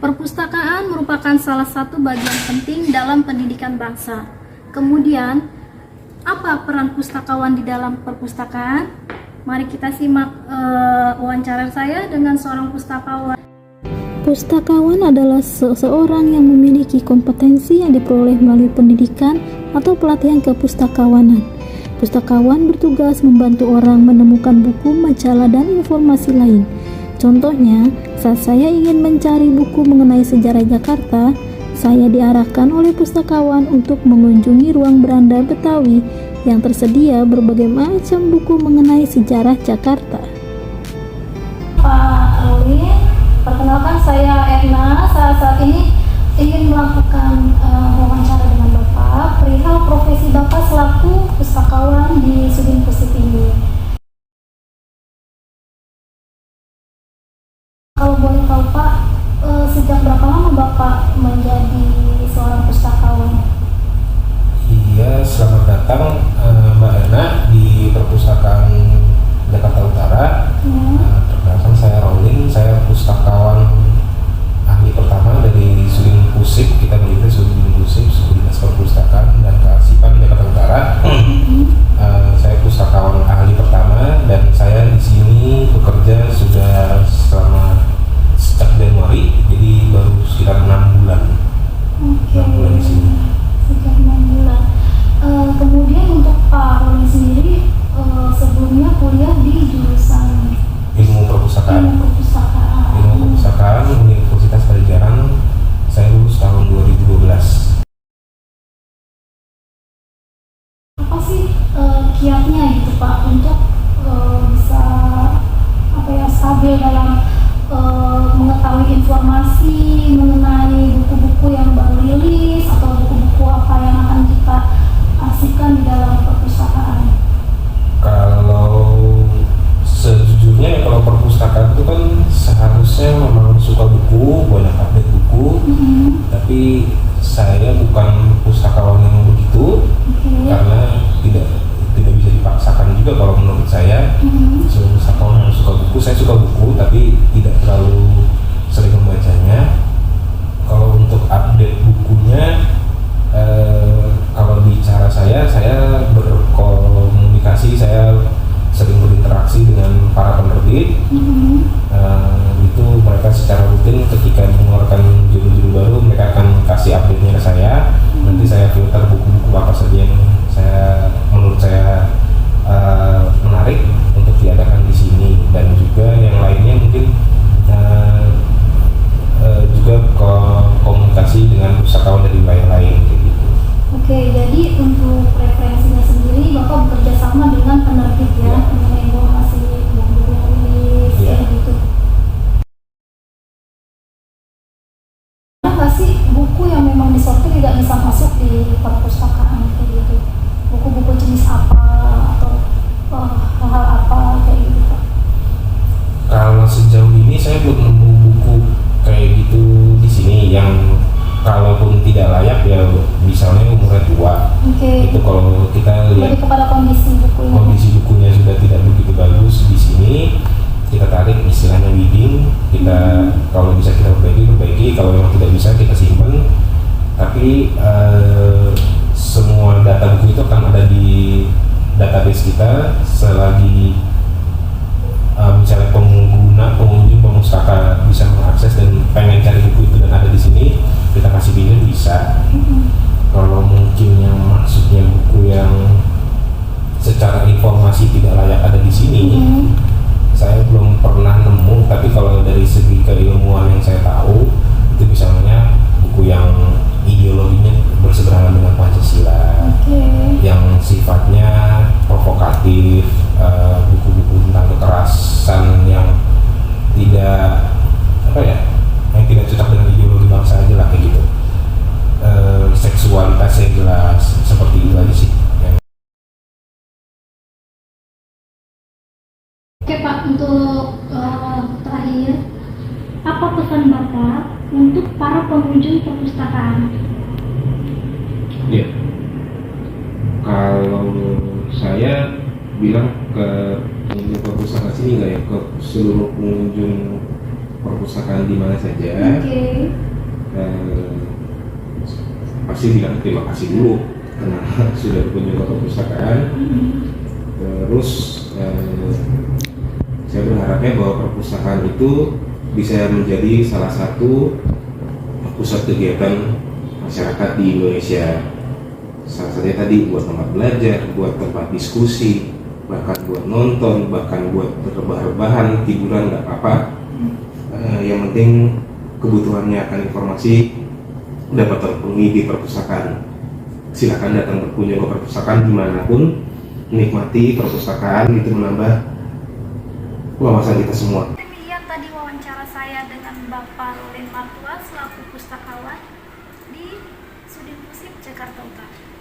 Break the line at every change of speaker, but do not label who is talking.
Perpustakaan merupakan salah satu bagian penting dalam pendidikan bangsa. Kemudian, apa peran pustakawan di dalam perpustakaan? Mari kita simak wawancara saya dengan seorang pustakawan. Pustakawan adalah seseorang yang memiliki kompetensi yang diperoleh melalui pendidikan atau pelatihan kepustakawanan. Pustakawan bertugas membantu orang menemukan buku, majalah, dan informasi lain. Contohnya, saat saya ingin mencari buku mengenai sejarah Jakarta, saya diarahkan oleh pustakawan untuk mengunjungi ruang beranda Betawi yang tersedia berbagai macam buku mengenai sejarah Jakarta. Pak Ruli, perkenalkan saya Erna. Saat ini ingin melakukan wawancara dengan Bapak perihal profesi Bapak selaku pustakawan di Sudin Pusip ini. Kalau boleh tahu Pak, sejak berapa lama Bapak menjadi seorang pustakawan?
Iya, selamat datang Mbak Erna di Perpustakaan Jakarta Utara. Perkenalkan saya Rolin, saya pustakawan ahli pertama dari Sudin Pusip. Kita memiliki Sudin Pusip, Suku Dinas Perpustakaan dan Kearsipan Jakarta Utara. Saya pustakawan ahli pertama dan saya di sini bekerja sudah sejak Januari, jadi baru sekitar 6 bulan. 6 bulan di sini.
Sejak 6 bulan. Kemudian untuk Pak Rolin sendiri sebelumnya kuliah di jurusan
Ilmu Perpustakaan.
Ilmu
Perpustakaan Universitas Padjadjaran. Saya lulus tahun 2012.
Apa sih kiatnya gitu Pak untuk bisa stabil dalam mengetahui informasi mengenai buku-buku yang baru rilis atau buku-buku apa yang akan kita asihkan di dalam perpustakaan?
Kalau sejujurnya kalau perpustakaan itu kan seharusnya memang suka buku, banyak update buku, tapi saya bukan pustakawan yang begitu, karena tidak bisa dipaksakan juga kalau menurut saya. Sebagai pustakawan yang suka buku, saya suka buku tapi tidak terlalu sering membacanya. Kalau untuk update bukunya, kalau bicara saya berkomunikasi, saya sering berinteraksi dengan para penerbit. Itu mereka secara rutin ketika mengeluarkan judul-judul baru, mereka akan kasih update-nya ke saya. Nanti saya filter buku-buku apa saja yang menurut saya menarik untuk diadakan di sini, dan juga yang lainnya mungkin juga komunikasi dengan pustakawan dari wilayah lain kayak gitu.
Oke, jadi untuk referensinya sendiri Bapak bekerja sama dengan penerbit ya, mengenai informasi buku-buku rilis kayak gitu. Ada nggak sih buku yang memang disortir tidak bisa masuk di perpustakaan kayak gitu? Buku-buku jenis apa atau hal apa kayak gitu Pak?
Kalau sejauh ini saya belum nemu buku kayak gitu di sini yang kalaupun tidak layak ya misalnya umurnya tua. Itu kalau kita lihat
kepada kondisi
bukunya sudah tidak begitu bagus, di sini kita tarik istilahnya weeding, kita kalau bisa kita perbaiki, kalau memang tidak bisa kita simpan. Tapi semua data buku itu akan ada di database kita selagi misalnya pengunjung pemustaka bisa mengakses dan pengen cari buku itu dan ada di sini, kita kasih pinjam bisa. Kalau mungkin yang maksudnya buku yang secara informasi tidak layak ada di sini, saya belum pernah nemu. Tapi kalau dari segi keilmuan yang saya tahu, itu misalnya buku yang ideologinya berseberangan dengan Pancasila, yang sifatnya provokatif, buku-buku tentang kekerasan yang tidak yang tidak cocok dengan ideologi bangsa aja lah kayak gitu. Seksualitasnya jelas, seperti itu aja sih.
Oke Pak, untuk terakhir, apa pesan Bapak untuk para pengunjung perpustakaan?
Ya, kalau saya bilang ke pengunjung perpustakaan sini nggak ya, ke seluruh pengunjung perpustakaan di mana saja, pasti bilang terima kasih dulu karena sudah berkunjung ke perpustakaan. Terus saya berharapnya bahwa perpustakaan itu bisa menjadi salah satu pusat kegiatan masyarakat di Indonesia. Salah satunya tadi buat tempat belajar, buat tempat diskusi, bahkan buat nonton, bahkan buat rebah-rebahan, tiduran, nggak apa-apa. Yang penting kebutuhannya akan informasi dapat terpenuhi di perpustakaan. Silakan datang berkunjung ke perpustakaan dimanapun, menikmati perpustakaan, itu menambah wawasan kita semua.
Demikian tadi wawancara saya dengan Bapak Loren Matua selaku pustakawan di Sudin Pusip Jakarta Utara.